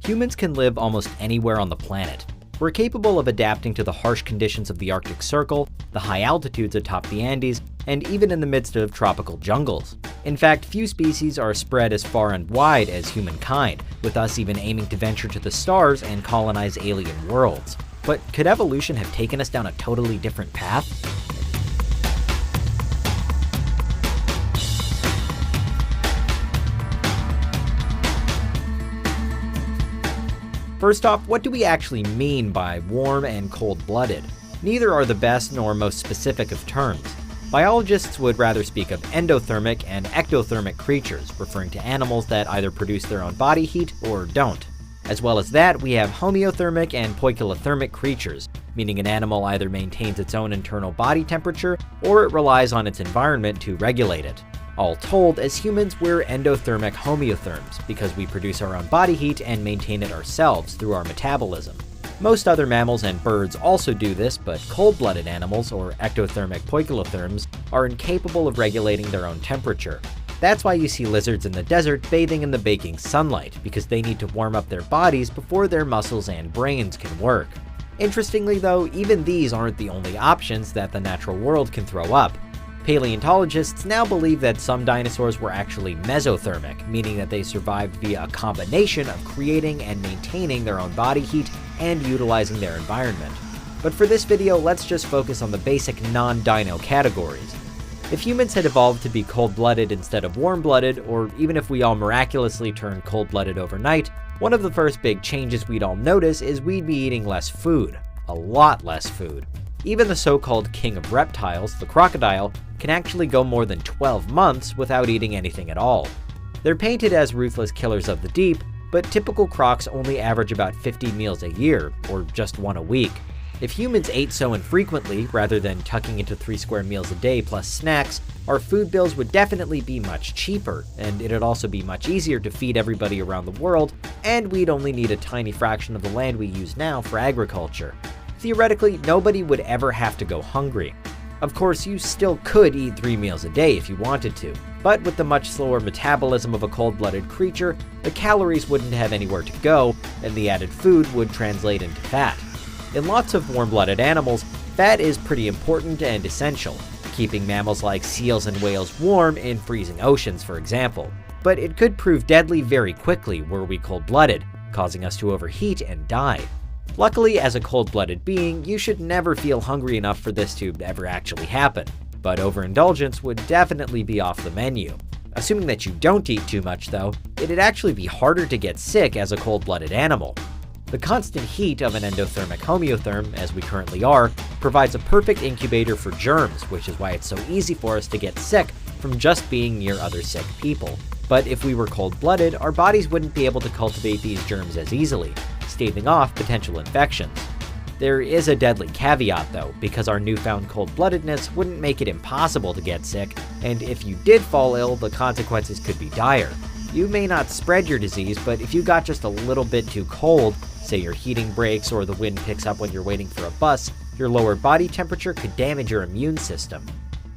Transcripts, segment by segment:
Humans can live almost anywhere on the planet. We're capable of adapting to the harsh conditions of the Arctic Circle, the high altitudes atop the Andes, and even in the midst of tropical jungles. In fact, few species are spread as far and wide as humankind, with us even aiming to venture to the stars and colonize alien worlds. But could evolution have taken us down a totally different path? First off, what do we actually mean by warm and cold-blooded? Neither are the best nor most specific of terms. Biologists would rather speak of endothermic and ectothermic creatures, referring to animals that either produce their own body heat or don't. As well as that, we have homeothermic and poikilothermic creatures, meaning an animal either maintains its own internal body temperature or it relies on its environment to regulate it. All told, as humans, we're endothermic homeotherms because we produce our own body heat and maintain it ourselves through our metabolism. Most other mammals and birds also do this, but cold-blooded animals, or ectothermic poikilotherms, are incapable of regulating their own temperature. That's why you see lizards in the desert bathing in the baking sunlight, because they need to warm up their bodies before their muscles and brains can work. Interestingly though, even these aren't the only options that the natural world can throw up. Paleontologists now believe that some dinosaurs were actually mesothermic, meaning that they survived via a combination of creating and maintaining their own body heat and utilizing their environment. But for this video, let's just focus on the basic non-dino categories. If humans had evolved to be cold-blooded instead of warm-blooded, or even if we all miraculously turned cold-blooded overnight, one of the first big changes we'd all notice is we'd be eating less food. A lot less food. Even the so-called king of reptiles, the crocodile, can actually go more than 12 months without eating anything at all. They're painted as ruthless killers of the deep, but typical crocs only average about 50 meals a year, or just one a week. If humans ate so infrequently, rather than tucking into 3 square meals a day plus snacks, our food bills would definitely be much cheaper, and it'd also be much easier to feed everybody around the world, and we'd only need a tiny fraction of the land we use now for agriculture. Theoretically, nobody would ever have to go hungry. Of course, you still could eat 3 meals a day if you wanted to, but with the much slower metabolism of a cold-blooded creature, the calories wouldn't have anywhere to go, and the added food would translate into fat. In lots of warm-blooded animals, fat is pretty important and essential, keeping mammals like seals and whales warm in freezing oceans, for example. But it could prove deadly very quickly were we cold-blooded, causing us to overheat and die. Luckily, as a cold-blooded being, you should never feel hungry enough for this to ever actually happen, but overindulgence would definitely be off the menu. Assuming that you don't eat too much though, it'd actually be harder to get sick as a cold-blooded animal. The constant heat of an endothermic homeotherm, as we currently are, provides a perfect incubator for germs, which is why it's so easy for us to get sick from just being near other sick people. But if we were cold-blooded, our bodies wouldn't be able to cultivate these germs as easily, staving off potential infections. There is a deadly caveat though, because our newfound cold-bloodedness wouldn't make it impossible to get sick, and if you did fall ill, the consequences could be dire. You may not spread your disease, but if you got just a little bit too cold, say your heating breaks or the wind picks up when you're waiting for a bus, your lower body temperature could damage your immune system.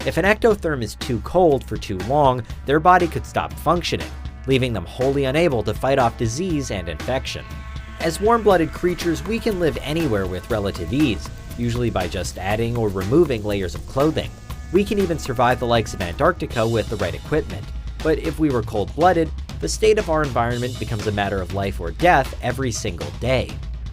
If an ectotherm is too cold for too long, their body could stop functioning, leaving them wholly unable to fight off disease and infection. As warm-blooded creatures, we can live anywhere with relative ease, usually by just adding or removing layers of clothing. We can even survive the likes of Antarctica with the right equipment. But if we were cold-blooded, the state of our environment becomes a matter of life or death every single day.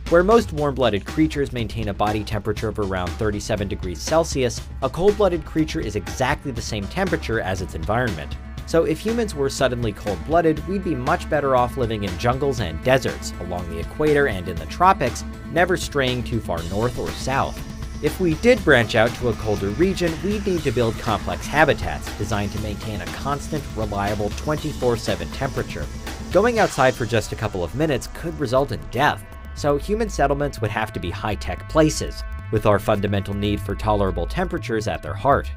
Where most warm-blooded creatures maintain a body temperature of around 37 degrees Celsius, a cold-blooded creature is exactly the same temperature as its environment. So if humans were suddenly cold-blooded, we'd be much better off living in jungles and deserts, along the equator and in the tropics, never straying too far north or south. If we did branch out to a colder region, we'd need to build complex habitats designed to maintain a constant, reliable 24/7 temperature. Going outside for just a couple of minutes could result in death, so human settlements would have to be high-tech places, with our fundamental need for tolerable temperatures at their heart.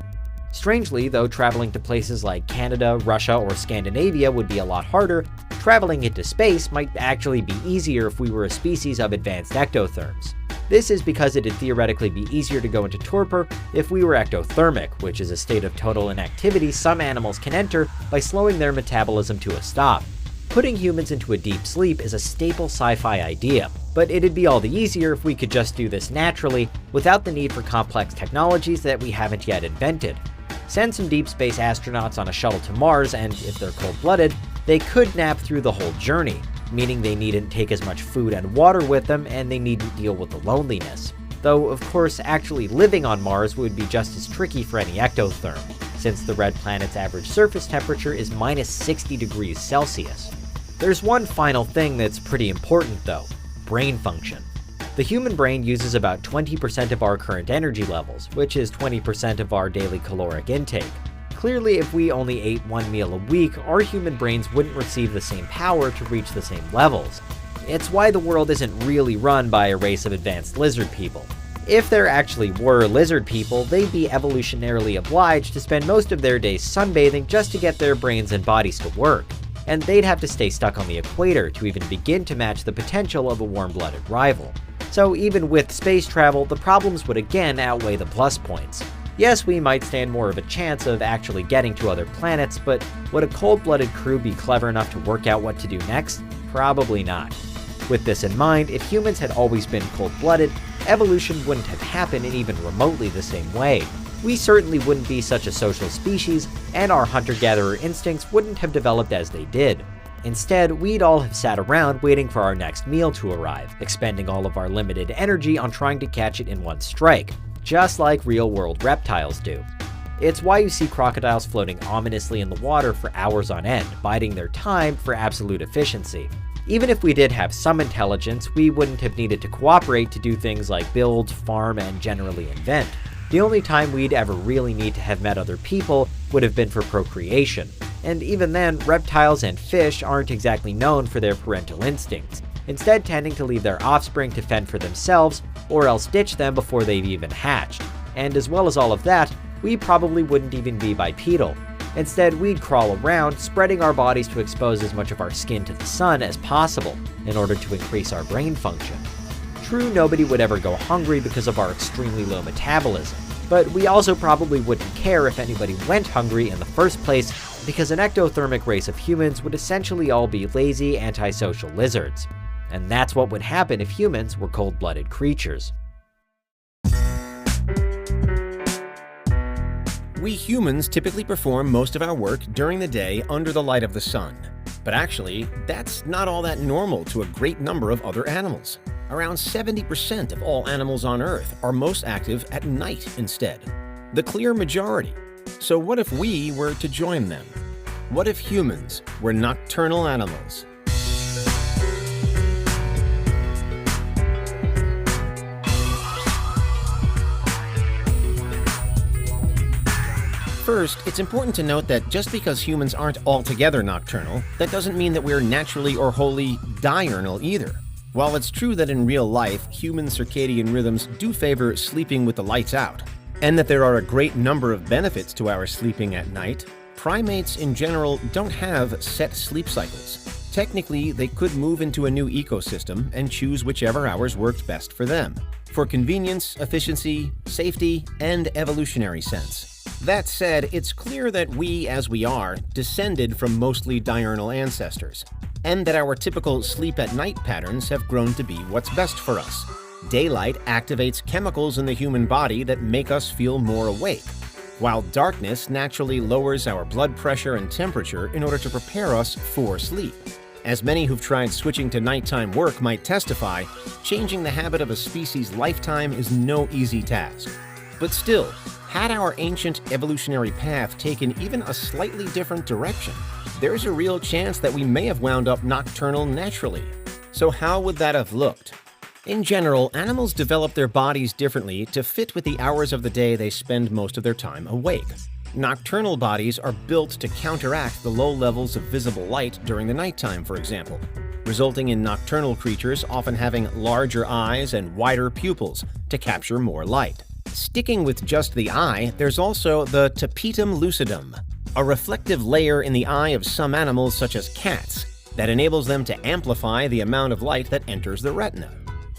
Strangely, though traveling to places like Canada, Russia, or Scandinavia would be a lot harder, traveling into space might actually be easier if we were a species of advanced ectotherms. This is because it'd theoretically be easier to go into torpor if we were ectothermic, which is a state of total inactivity some animals can enter by slowing their metabolism to a stop. Putting humans into a deep sleep is a staple sci-fi idea, but it'd be all the easier if we could just do this naturally without the need for complex technologies that we haven't yet invented. Send some deep space astronauts on a shuttle to Mars, and if they're cold-blooded, they could nap through the whole journey, meaning they needn't take as much food and water with them and they needn't deal with the loneliness. Though, of course, actually living on Mars would be just as tricky for any ectotherm, since the red planet's average surface temperature is minus 60 degrees Celsius. There's one final thing that's pretty important though: brain function. The human brain uses about 20% of our current energy levels, which is 20% of our daily caloric intake. Clearly, if we only ate one meal a week, our human brains wouldn't receive the same power to reach the same levels. It's why the world isn't really run by a race of advanced lizard people. If there actually were lizard people, they'd be evolutionarily obliged to spend most of their days sunbathing just to get their brains and bodies to work. And they'd have to stay stuck on the equator to even begin to match the potential of a warm-blooded rival. So even with space travel, the problems would again outweigh the plus points. Yes, we might stand more of a chance of actually getting to other planets, but would a cold-blooded crew be clever enough to work out what to do next? Probably not. With this in mind, if humans had always been cold-blooded, evolution wouldn't have happened in even remotely the same way. We certainly wouldn't be such a social species, and our hunter-gatherer instincts wouldn't have developed as they did. Instead, we'd all have sat around waiting for our next meal to arrive, expending all of our limited energy on trying to catch it in one strike, just like real-world reptiles do. It's why you see crocodiles floating ominously in the water for hours on end, biding their time for absolute efficiency. Even if we did have some intelligence, we wouldn't have needed to cooperate to do things like build, farm, and generally invent. The only time we'd ever really need to have met other people would have been for procreation. And even then, reptiles and fish aren't exactly known for their parental instincts, instead tending to leave their offspring to fend for themselves or else ditch them before they've even hatched. And as well as all of that, we probably wouldn't even be bipedal. Instead, we'd crawl around, spreading our bodies to expose as much of our skin to the sun as possible in order to increase our brain function. True, nobody would ever go hungry because of our extremely low metabolism, but we also probably wouldn't care if anybody went hungry in the first place, because an ectothermic race of humans would essentially all be lazy, antisocial lizards. And that's what would happen if humans were cold-blooded creatures. We humans typically perform most of our work during the day under the light of the sun. But actually, that's not all that normal to a great number of other animals. Around 70% of all animals on Earth are most active at night instead. The clear majority. So what if we were to join them? What if humans were nocturnal animals? First, it's important to note that just because humans aren't altogether nocturnal, that doesn't mean that we're naturally or wholly diurnal either. While it's true that in real life, human circadian rhythms do favor sleeping with the lights out, and that there are a great number of benefits to our sleeping at night, primates in general don't have set sleep cycles. Technically, they could move into a new ecosystem and choose whichever hours worked best for them, for convenience, efficiency, safety, and evolutionary sense. That said, it's clear that we, as we are, descended from mostly diurnal ancestors, and that our typical sleep-at-night patterns have grown to be what's best for us. Daylight activates chemicals in the human body that make us feel more awake, while darkness naturally lowers our blood pressure and temperature in order to prepare us for sleep. As many who've tried switching to nighttime work might testify, changing the habit of a species' lifetime is no easy task. But still, had our ancient evolutionary path taken even a slightly different direction, there's a real chance that we may have wound up nocturnal naturally. So how would that have looked? In general, animals develop their bodies differently to fit with the hours of the day they spend most of their time awake. Nocturnal bodies are built to counteract the low levels of visible light during the nighttime, for example, resulting in nocturnal creatures often having larger eyes and wider pupils to capture more light. Sticking with just the eye, there's also the tapetum lucidum, a reflective layer in the eye of some animals such as cats that enables them to amplify the amount of light that enters the retina,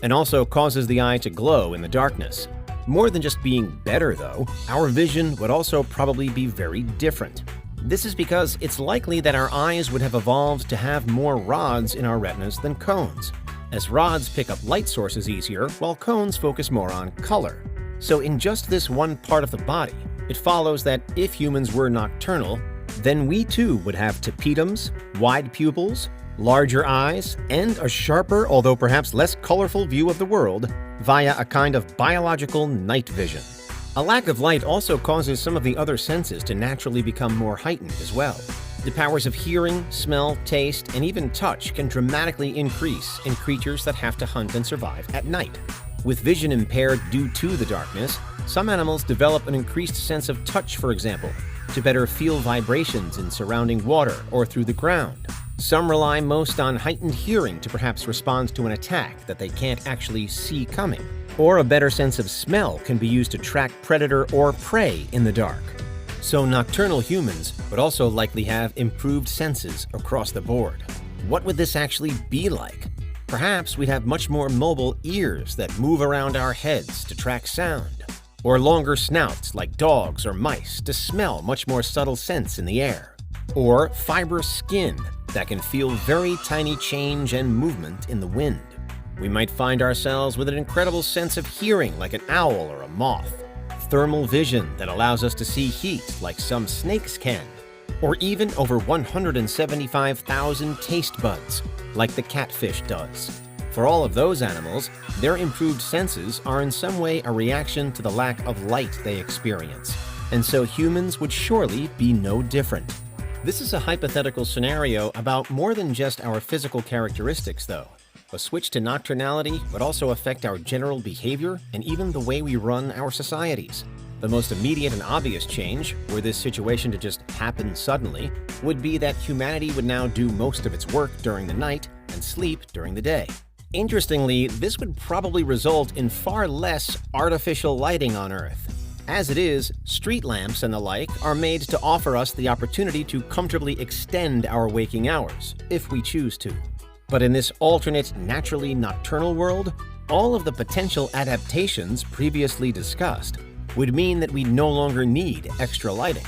and also causes the eye to glow in the darkness. More than just being better though, our vision would also probably be very different. This is because it's likely that our eyes would have evolved to have more rods in our retinas than cones, as rods pick up light sources easier while cones focus more on color. So in just this one part of the body, it follows that if humans were nocturnal, then we too would have tapetum, wide pupils, larger eyes, and a sharper, although perhaps less colorful view of the world via a kind of biological night vision. A lack of light also causes some of the other senses to naturally become more heightened as well. The powers of hearing, smell, taste, and even touch can dramatically increase in creatures that have to hunt and survive at night. With vision impaired due to the darkness, some animals develop an increased sense of touch, for example, to better feel vibrations in surrounding water or through the ground. Some rely most on heightened hearing to perhaps respond to an attack that they can't actually see coming. Or a better sense of smell can be used to track predator or prey in the dark. So nocturnal humans would also likely have improved senses across the board. What would this actually be like? Perhaps we'd have much more mobile ears that move around our heads to track sound, or longer snouts like dogs or mice to smell much more subtle scents in the air, or fibrous skin that can feel very tiny change and movement in the wind. We might find ourselves with an incredible sense of hearing like an owl or a moth, thermal vision that allows us to see heat like some snakes can, or even over 175,000 taste buds like the catfish does. For all of those animals, their improved senses are in some way a reaction to the lack of light they experience, and so humans would surely be no different. This is a hypothetical scenario about more than just our physical characteristics, though. A switch to nocturnality would also affect our general behavior and even the way we run our societies. The most immediate and obvious change, were this situation to just happen suddenly, would be that humanity would now do most of its work during the night and sleep during the day. Interestingly, this would probably result in far less artificial lighting on Earth. As it is, street lamps and the like are made to offer us the opportunity to comfortably extend our waking hours, if we choose to. But in this alternate, naturally nocturnal world, all of the potential adaptations previously discussed would mean that we no longer need extra lighting.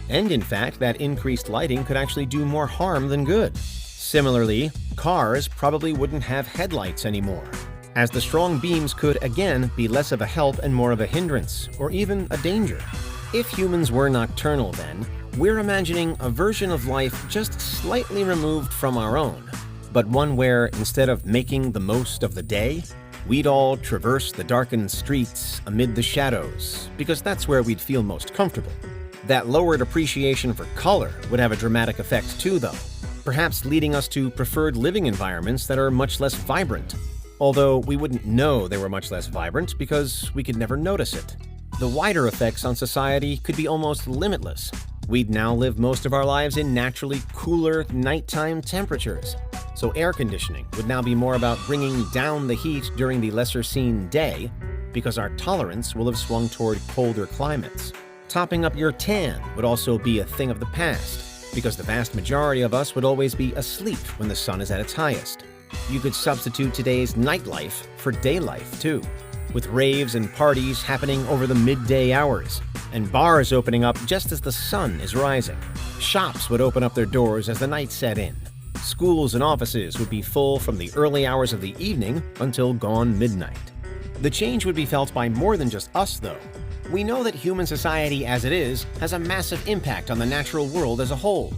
And in fact, that increased lighting could actually do more harm than good. Similarly, cars probably wouldn't have headlights anymore, as the strong beams could again be less of a help and more of a hindrance, or even a danger. If humans were nocturnal then, we're imagining a version of life just slightly removed from our own, but one where, instead of making the most of the day, we'd all traverse the darkened streets amid the shadows, because that's where we'd feel most comfortable. That lowered appreciation for color would have a dramatic effect too, though, perhaps leading us to preferred living environments that are much less vibrant, although we wouldn't know they were much less vibrant because we could never notice it. The wider effects on society could be almost limitless. We'd now live most of our lives in naturally cooler nighttime temperatures, so air conditioning would now be more about bringing down the heat during the lesser-seen day, because our tolerance will have swung toward colder climates. Topping up your tan would also be a thing of the past, because the vast majority of us would always be asleep when the sun is at its highest. You could substitute today's nightlife for day life, too, with raves and parties happening over the midday hours, and bars opening up just as the sun is rising. Shops would open up their doors as the night set in. Schools and offices would be full from the early hours of the evening until gone midnight. The change would be felt by more than just us, though. We know that human society as it is has a massive impact on the natural world as a whole.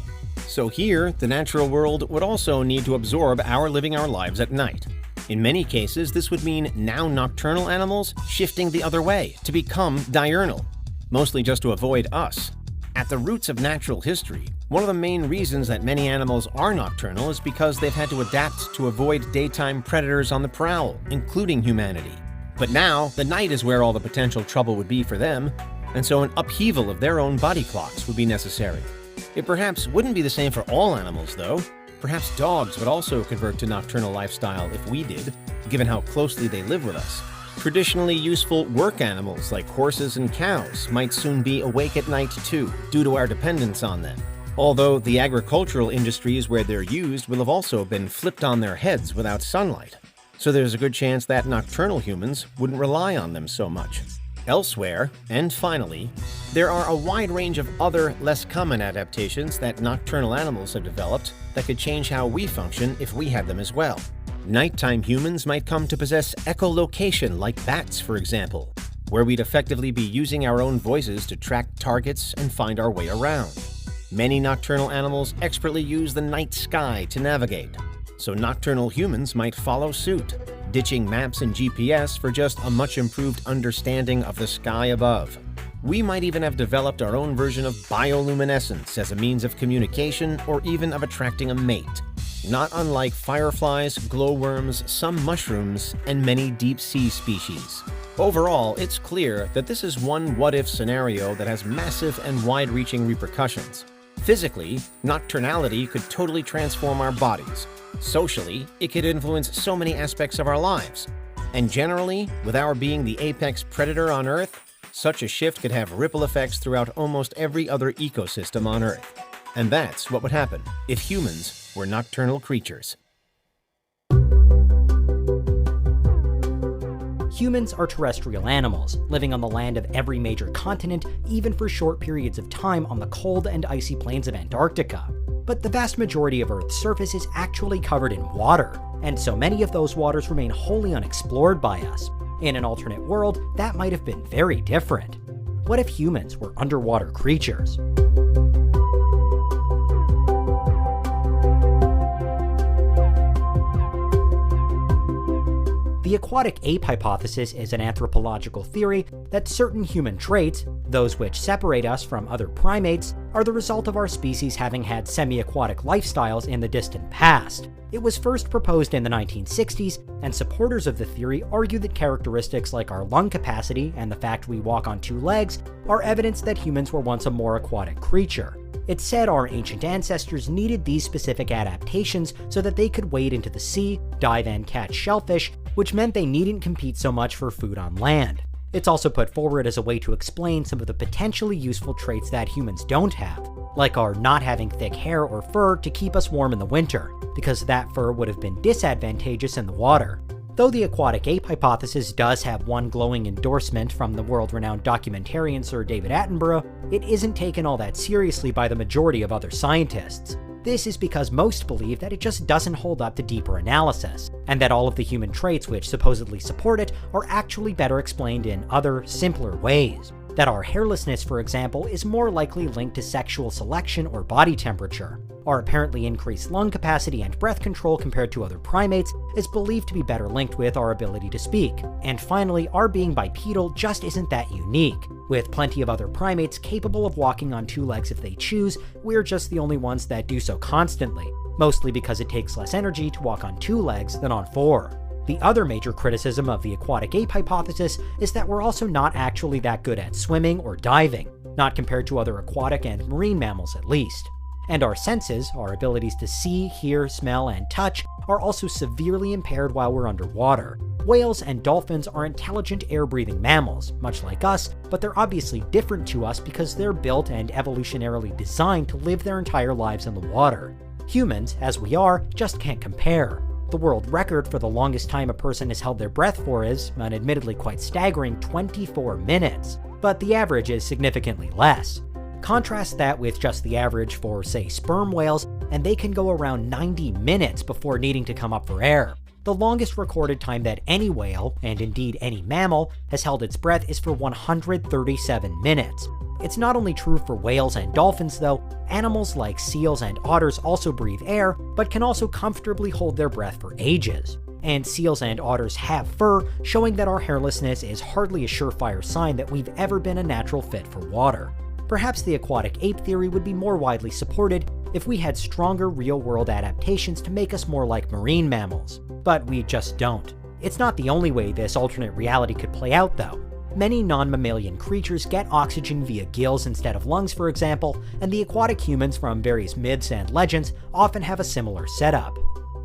So here, the natural world would also need to absorb our living our lives at night. In many cases, this would mean now nocturnal animals shifting the other way to become diurnal, mostly just to avoid us. At the roots of natural history, one of the main reasons that many animals are nocturnal is because they've had to adapt to avoid daytime predators on the prowl, including humanity. But now, the night is where all the potential trouble would be for them, and so an upheaval of their own body clocks would be necessary. It perhaps wouldn't be the same for all animals, though. Perhaps dogs would also convert to nocturnal lifestyle if we did, given how closely they live with us. Traditionally useful work animals like horses and cows might soon be awake at night too, due to our dependence on them. Although the agricultural industries where they're used will have also been flipped on their heads without sunlight, so there's a good chance that nocturnal humans wouldn't rely on them so much. Elsewhere, and finally, there are a wide range of other, less common adaptations that nocturnal animals have developed that could change how we function if we had them as well. Nighttime humans might come to possess echolocation, like bats, for example, where we'd effectively be using our own voices to track targets and find our way around. Many nocturnal animals expertly use the night sky to navigate, so nocturnal humans might follow suit, ditching maps and GPS for just a much improved understanding of the sky above. We might even have developed our own version of bioluminescence as a means of communication or even of attracting a mate, not unlike fireflies, glowworms, some mushrooms, and many deep-sea species. Overall, it's clear that this is one what-if scenario that has massive and wide-reaching repercussions. Physically, nocturnality could totally transform our bodies. Socially, it could influence so many aspects of our lives. And generally, with our being the apex predator on Earth, such a shift could have ripple effects throughout almost every other ecosystem on Earth. And that's what would happen if humans were nocturnal creatures. Humans are terrestrial animals, living on the land of every major continent, even for short periods of time on the cold and icy plains of Antarctica. But the vast majority of Earth's surface is actually covered in water, and so many of those waters remain wholly unexplored by us. In an alternate world, that might have been very different. What if humans were underwater creatures? The aquatic ape hypothesis is an anthropological theory that certain human traits, those which separate us from other primates, are the result of our species having had semi-aquatic lifestyles in the distant past. It was first proposed in the 1960s, and supporters of the theory argue that characteristics like our lung capacity and the fact we walk on two legs are evidence that humans were once a more aquatic creature. It's said our ancient ancestors needed these specific adaptations so that they could wade into the sea, dive and catch shellfish, which meant they needn't compete so much for food on land. It's also put forward as a way to explain some of the potentially useful traits that humans don't have, like our not having thick hair or fur to keep us warm in the winter, because that fur would have been disadvantageous in the water. Though the aquatic ape hypothesis does have one glowing endorsement from the world-renowned documentarian Sir David Attenborough, it isn't taken all that seriously by the majority of other scientists. This is because most believe that it just doesn't hold up to deeper analysis, and that all of the human traits which supposedly support it are actually better explained in other, simpler ways. That our hairlessness, for example, is more likely linked to sexual selection or body temperature. Our apparently increased lung capacity and breath control compared to other primates is believed to be better linked with our ability to speak. And finally, our being bipedal just isn't that unique. With plenty of other primates capable of walking on two legs if they choose, we're just the only ones that do so constantly, mostly because it takes less energy to walk on two legs than on four. The other major criticism of the aquatic ape hypothesis is that we're also not actually that good at swimming or diving, not compared to other aquatic and marine mammals at least. And our senses, our abilities to see, hear, smell, and touch, are also severely impaired while we're underwater. Whales and dolphins are intelligent air-breathing mammals, much like us, but they're obviously different to us because they're built and evolutionarily designed to live their entire lives in the water. Humans, as we are, just can't compare. The world record for the longest time a person has held their breath for is, an admittedly quite staggering 24 minutes, but the average is significantly less. Contrast that with just the average for, say, sperm whales, and they can go around 90 minutes before needing to come up for air. The longest recorded time that any whale, and indeed any mammal, has held its breath is for 137 minutes. It's not only true for whales and dolphins though, animals like seals and otters also breathe air, but can also comfortably hold their breath for ages. And seals and otters have fur, showing that our hairlessness is hardly a surefire sign that we've ever been a natural fit for water. Perhaps the aquatic ape theory would be more widely supported if we had stronger real-world adaptations to make us more like marine mammals. But we just don't. It's not the only way this alternate reality could play out though. Many non-mammalian creatures get oxygen via gills instead of lungs, for example, and the aquatic humans from various myths and legends often have a similar setup.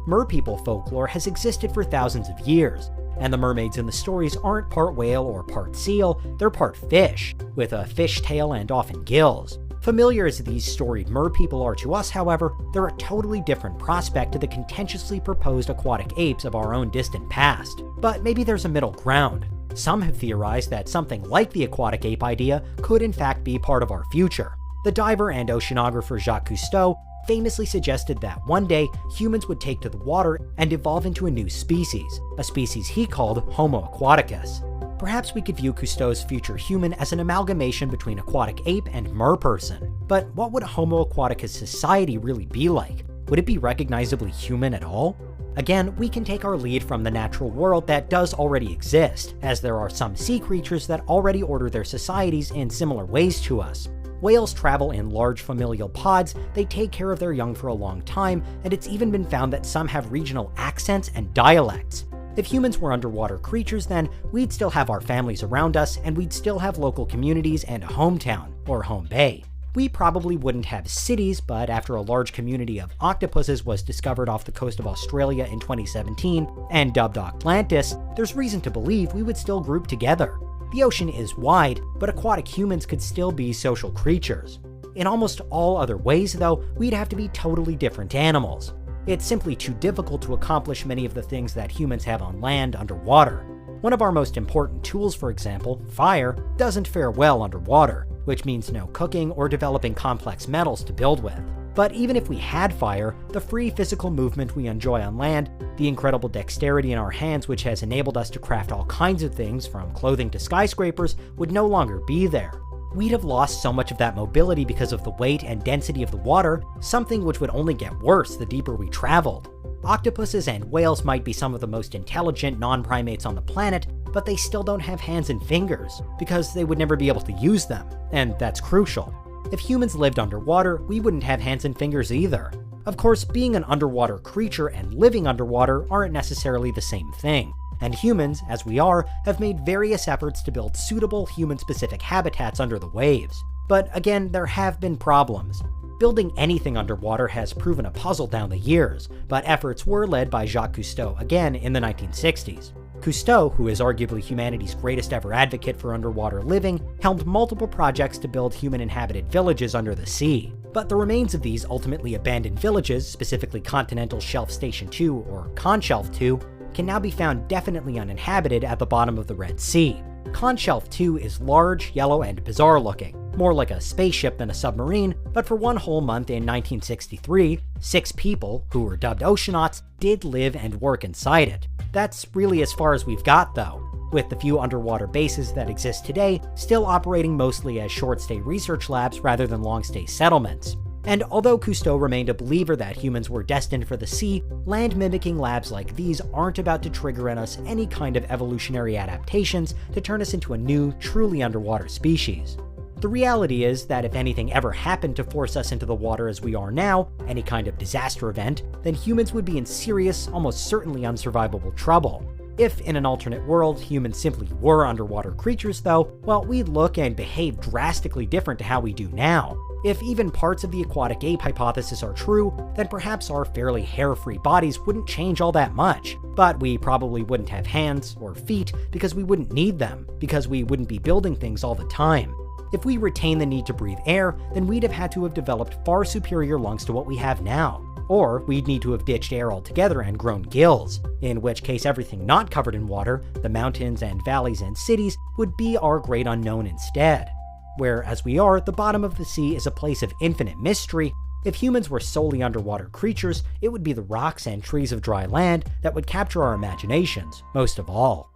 Merpeople folklore has existed for thousands of years, and the mermaids in the stories aren't part whale or part seal, they're part fish, with a fish tail and often gills. Familiar as these storied merpeople are to us, however, they're a totally different prospect to the contentiously proposed aquatic apes of our own distant past. But maybe there's a middle ground. Some have theorized that something like the aquatic ape idea could in fact be part of our future. The diver and oceanographer Jacques Cousteau famously suggested that one day humans would take to the water and evolve into a new species, a species he called Homo aquaticus. Perhaps we could view Cousteau's future human as an amalgamation between aquatic ape and merperson. But what would a Homo aquaticus society really be like? Would it be recognizably human at all? Again, we can take our lead from the natural world that does already exist, as there are some sea creatures that already order their societies in similar ways to us. Whales travel in large familial pods, they take care of their young for a long time, and it's even been found that some have regional accents and dialects. If humans were underwater creatures, then we'd still have our families around us, and we'd still have local communities and a hometown, or home bay. We probably wouldn't have cities, but after a large community of octopuses was discovered off the coast of Australia in 2017 and dubbed Atlantis, there's reason to believe we would still group together. The ocean is wide, but aquatic humans could still be social creatures. In almost all other ways, though, we'd have to be totally different animals. It's simply too difficult to accomplish many of the things that humans have on land underwater. One of our most important tools, for example, fire, doesn't fare well underwater, which means no cooking or developing complex metals to build with. But even if we had fire, the free physical movement we enjoy on land, the incredible dexterity in our hands which has enabled us to craft all kinds of things from clothing to skyscrapers, would no longer be there. We'd have lost so much of that mobility because of the weight and density of the water, something which would only get worse the deeper we traveled. Octopuses and whales might be some of the most intelligent non-primates on the planet, but they still don't have hands and fingers, because they would never be able to use them, and that's crucial. If humans lived underwater, we wouldn't have hands and fingers either. Of course, being an underwater creature and living underwater aren't necessarily the same thing, and humans, as we are, have made various efforts to build suitable human-specific habitats under the waves. But again, there have been problems. Building anything underwater has proven a puzzle down the years, but efforts were led by Jacques Cousteau again in the 1960s. Cousteau, who is arguably humanity's greatest ever advocate for underwater living, helmed multiple projects to build human-inhabited villages under the sea. But the remains of these ultimately abandoned villages, specifically Continental Shelf Station 2 or Conshelf 2, can now be found definitely uninhabited at the bottom of the Red Sea. Conshelf 2 is large, yellow, and bizarre looking, more like a spaceship than a submarine, but for one whole month in 1963, 6 people, who were dubbed oceanauts, did live and work inside it. That's really as far as we've got though, with the few underwater bases that exist today still operating mostly as short-stay research labs rather than long-stay settlements. And although Cousteau remained a believer that humans were destined for the sea, land-mimicking labs like these aren't about to trigger in us any kind of evolutionary adaptations to turn us into a new, truly underwater species. The reality is that if anything ever happened to force us into the water as we are now, any kind of disaster event, then humans would be in serious, almost certainly unsurvivable trouble. If in an alternate world, humans simply were underwater creatures though, well, we'd look and behave drastically different to how we do now. If even parts of the aquatic ape hypothesis are true, then perhaps our fairly hair-free bodies wouldn't change all that much, but we probably wouldn't have hands or feet because we wouldn't need them, because we wouldn't be building things all the time. If we retain the need to breathe air, then we'd have had to have developed far superior lungs to what we have now. Or we'd need to have ditched air altogether and grown gills, in which case everything not covered in water, the mountains and valleys and cities, would be our great unknown instead. Where, as we are, the bottom of the sea is a place of infinite mystery, if humans were solely underwater creatures, it would be the rocks and trees of dry land that would capture our imaginations, most of all.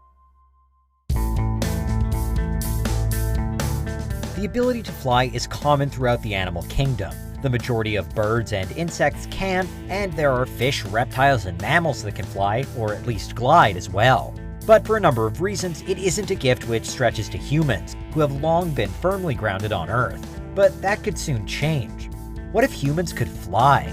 The ability to fly is common throughout the animal kingdom. The majority of birds and insects can, and there are fish, reptiles, and mammals that can fly, or at least glide as well. But for a number of reasons, it isn't a gift which stretches to humans, who have long been firmly grounded on Earth. But that could soon change. What if humans could fly?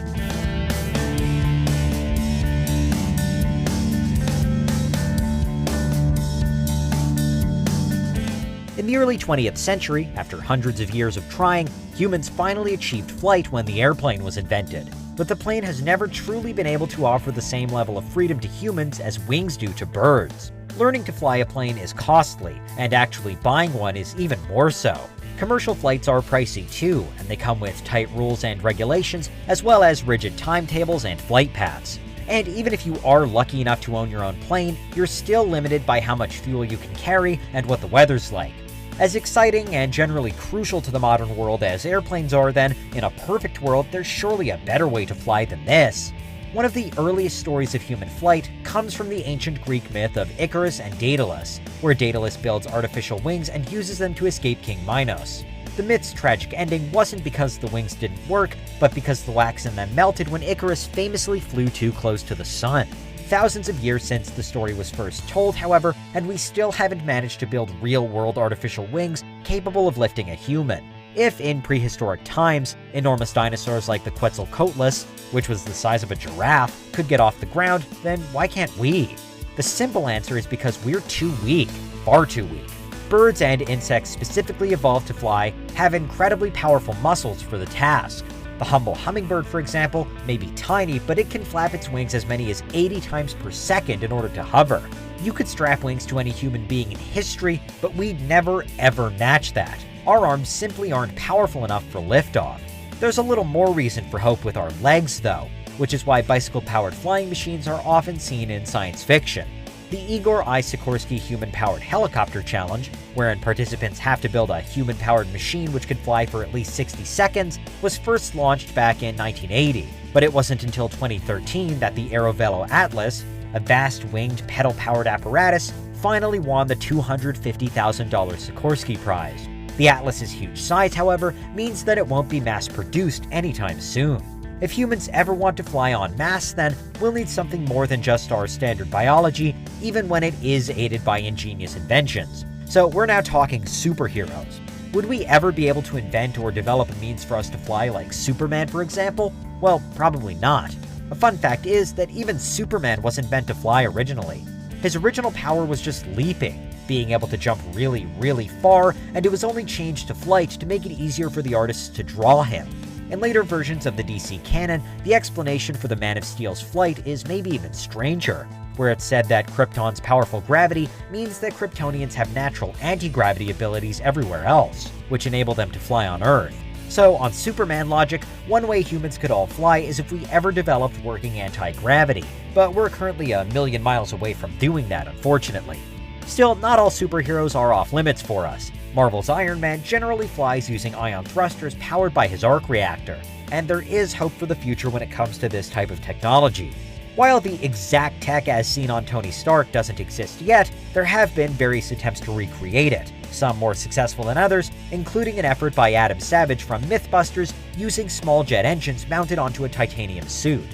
In the early 20th century, after hundreds of years of trying, humans finally achieved flight when the airplane was invented. But the plane has never truly been able to offer the same level of freedom to humans as wings do to birds. Learning to fly a plane is costly, and actually buying one is even more so. Commercial flights are pricey too, and they come with tight rules and regulations, as well as rigid timetables and flight paths. And even if you are lucky enough to own your own plane, you're still limited by how much fuel you can carry and what the weather's like. As exciting and generally crucial to the modern world as airplanes are, then, in a perfect world, there's surely a better way to fly than this. One of the earliest stories of human flight comes from the ancient Greek myth of Icarus and Daedalus, where Daedalus builds artificial wings and uses them to escape King Minos. The myth's tragic ending wasn't because the wings didn't work, but because the wax in them melted when Icarus famously flew too close to the sun. Thousands of years since the story was first told, however, and we still haven't managed to build real-world artificial wings capable of lifting a human. If in prehistoric times, enormous dinosaurs like the Quetzalcoatlus, which was the size of a giraffe, could get off the ground, then why can't we? The simple answer is because we're too weak, far too weak. Birds and insects specifically evolved to fly have incredibly powerful muscles for the task. The humble hummingbird, for example, may be tiny, but it can flap its wings as many as 80 times per second in order to hover. You could strap wings to any human being in history, but we'd never ever match that. Our arms simply aren't powerful enough for liftoff. There's a little more reason for hope with our legs, though, which is why bicycle-powered flying machines are often seen in science fiction. The Igor I. Sikorsky Human-Powered Helicopter Challenge, wherein participants have to build a human-powered machine which could fly for at least 60 seconds, was first launched back in 1980. But it wasn't until 2013 that the Aerovelo Atlas, a vast winged pedal-powered apparatus, finally won the $250,000 Sikorsky Prize. The Atlas's huge size, however, means that it won't be mass-produced anytime soon. If humans ever want to fly en masse, then we'll need something more than just our standard biology, even when it is aided by ingenious inventions. So we're now talking superheroes. Would we ever be able to invent or develop a means for us to fly like Superman, for example? Well, probably not. A fun fact is that even Superman wasn't meant to fly originally. His original power was just leaping, being able to jump really, really far, and it was only changed to flight to make it easier for the artists to draw him. In later versions of the DC canon, the explanation for the Man of Steel's flight is maybe even stranger, where it's said that Krypton's powerful gravity means that Kryptonians have natural anti-gravity abilities everywhere else, which enable them to fly on Earth. So, on Superman logic, one way humans could all fly is if we ever developed working anti-gravity, but we're currently a million miles away from doing that, unfortunately. Still, not all superheroes are off limits for us. Marvel's Iron Man generally flies using ion thrusters powered by his arc reactor, and there is hope for the future when it comes to this type of technology. While the exact tech as seen on Tony Stark doesn't exist yet, there have been various attempts to recreate it, some more successful than others, including an effort by Adam Savage from Mythbusters using small jet engines mounted onto a titanium suit.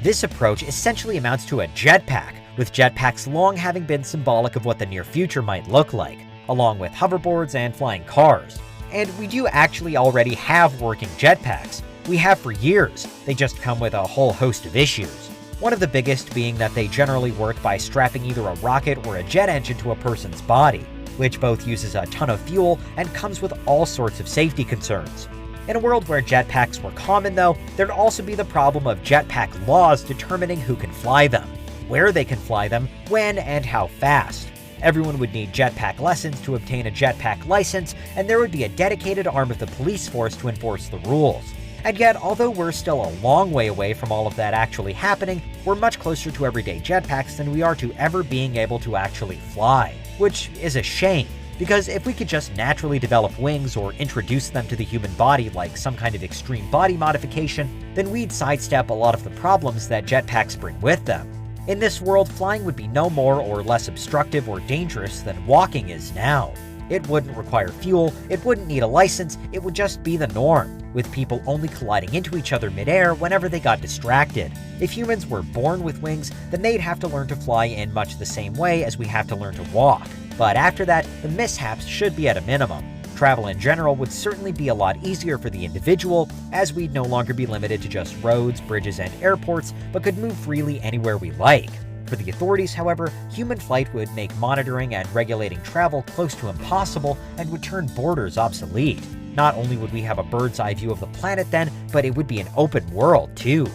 This approach essentially amounts to a jetpack, with jetpacks long having been symbolic of what the near future might look like, along with hoverboards and flying cars. And we do actually already have working jetpacks. We have for years, they just come with a whole host of issues. One of the biggest being that they generally work by strapping either a rocket or a jet engine to a person's body, which both uses a ton of fuel and comes with all sorts of safety concerns. In a world where jetpacks were common though, there'd also be the problem of jetpack laws determining who can fly them, where they can fly them, when and how fast. Everyone would need jetpack lessons to obtain a jetpack license, and there would be a dedicated arm of the police force to enforce the rules. And yet, although we're still a long way away from all of that actually happening, we're much closer to everyday jetpacks than we are to ever being able to actually fly. Which is a shame, because if we could just naturally develop wings or introduce them to the human body like some kind of extreme body modification, then we'd sidestep a lot of the problems that jetpacks bring with them. In this world, flying would be no more or less obstructive or dangerous than walking is now. It wouldn't require fuel, it wouldn't need a license, it would just be the norm, with people only colliding into each other midair whenever they got distracted. If humans were born with wings, then they'd have to learn to fly in much the same way as we have to learn to walk. But after that, the mishaps should be at a minimum. Travel in general would certainly be a lot easier for the individual, as we'd no longer be limited to just roads, bridges, and airports, but could move freely anywhere we like. For the authorities, however, human flight would make monitoring and regulating travel close to impossible and would turn borders obsolete. Not only would we have a bird's eye view of the planet then, but it would be an open world too.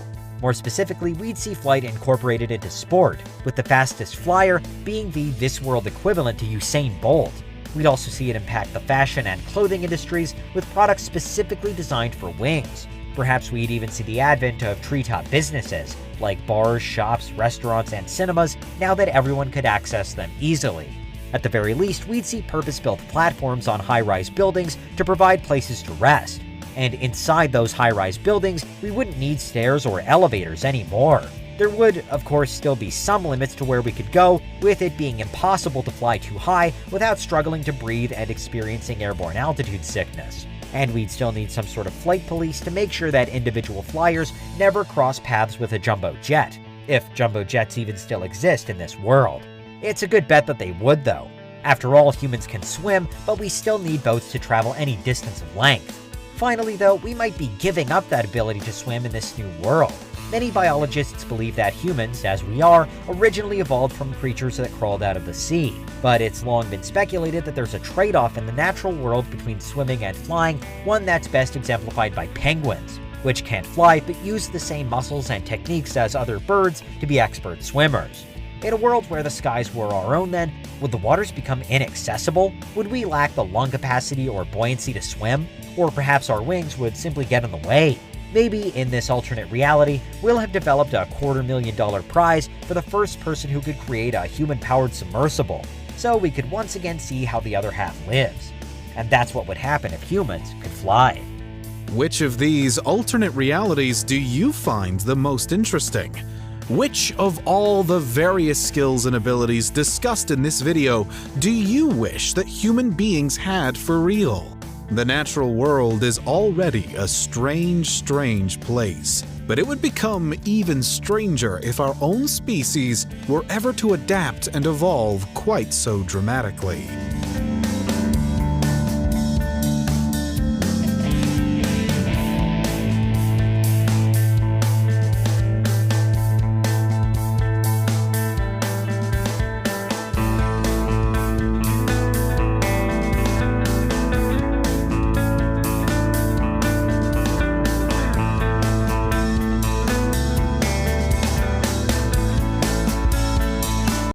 More specifically, we'd see flight incorporated into sport, with the fastest flyer being the this world equivalent to Usain Bolt. We'd also see it impact the fashion and clothing industries with products specifically designed for wings. Perhaps we'd even see the advent of treetop businesses, like bars, shops, restaurants, and cinemas, now that everyone could access them easily. At the very least, we'd see purpose-built platforms on high-rise buildings to provide places to rest. And inside those high-rise buildings, we wouldn't need stairs or elevators anymore. There would, of course, still be some limits to where we could go, with it being impossible to fly too high without struggling to breathe and experiencing airborne altitude sickness. And we'd still need some sort of flight police to make sure that individual flyers never cross paths with a jumbo jet, if jumbo jets even still exist in this world. It's a good bet that they would, though. After all, humans can swim, but we still need boats to travel any distance of length. Finally, though, we might be giving up that ability to swim in this new world. Many biologists believe that humans, as we are, originally evolved from creatures that crawled out of the sea. But it's long been speculated that there's a trade-off in the natural world between swimming and flying, one that's best exemplified by penguins, which can't fly but use the same muscles and techniques as other birds to be expert swimmers. In a world where the skies were our own then, would the waters become inaccessible? Would we lack the lung capacity or buoyancy to swim? Or perhaps our wings would simply get in the way? Maybe in this alternate reality, we'll have developed a $250,000 prize for the first person who could create a human-powered submersible, so we could once again see how the other half lives. And that's what would happen if humans could fly. Which of these alternate realities do you find the most interesting? Which of all the various skills and abilities discussed in this video do you wish that human beings had for real? The natural world is already a strange place, but it would become even stranger if our own species were ever to adapt and evolve quite so dramatically.